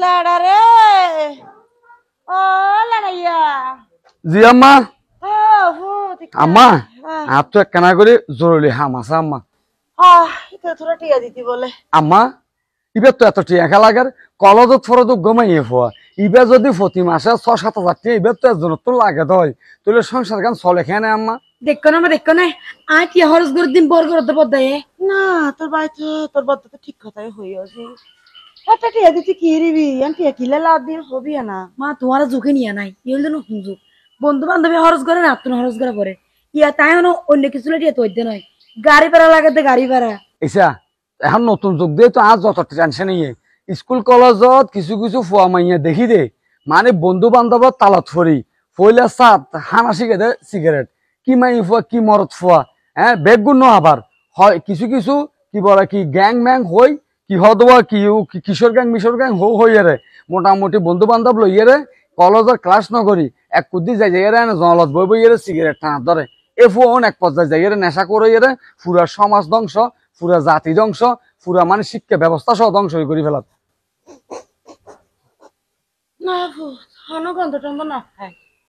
লাড়া রে ও লাড়াইয়া জি আম্মা ও হো আম্মা আর তো একখানা করে জরুরি হাম আছে আম্মা এটা তোরা টিয়া দিতি বলে আম্মা ইবার তো এত টিয়া খেলা লাগার কলজত ফরদ গমাইয়ে ফোয়া ইবার যদি প্রতি মাসে ৬-৭ হাজার টিয়া ইবার তো একজন তো লাগে দয় তুলে সংসার গান চলে খেয়ে আম্মা দেখো না দেখো না আই কি হরস করে দিন বর করতে পড়দায় না তোর বাড়িতে তোর বাড়িতে তো ঠিক কথাই হইয়াছি একটা টিয়া দিতি কি রিবি টিয়া কিলে লাভ দিয়ে হবি না মা তোমার ঝুঁকে নিয়ে নাই ইয়ে যেন হুঁজুক বন্ধু বান্ধবী হরস করে না আত্ম হরস করে পরে ইয়া তাই হনো অন্য কিছু টিয়া তো নয় গাড়ি ভাড়া লাগাতে গাড়ি ভাড়া ইসা এখন নতুন যুগ দিয়ে তো আজ যত টেনশন নিয়ে স্কুল কলেজত কিছু কিছু ফুয়া মাইয়া দেখি দে মানে বন্ধু বান্ধবত তালত ফরি ফইলে সাত হানা শিখে দে সিগারেট কি মাই ফুয়া কি মরত ফুয়া হ্যাঁ বেগুন আবার হয় কিছু কিছু কি বলে কি গ্যাং ম্যাং হই কি হদবা কি কিশোর গ্যাং মিশর গ্যাং হইয়ে রে মোটামুটি বন্ধু বান্ধব লইয়ে রে কলেজের ক্লাস নকরি এক কুদ্দি যাই যাই রে জলত বই বই রে সিগারেট টানা ধরে এ ফুয়া এক পর্যায়ে যাই রে নেশা করে রে পুরা সমাজ ধ্বংস পুরা জাতি ধ্বংস পুরা মানে শিক্ষা ব্যবস্থা সহ ধ্বংস করে ফেলাত না হনো গন্ধ টন্ধ না খায়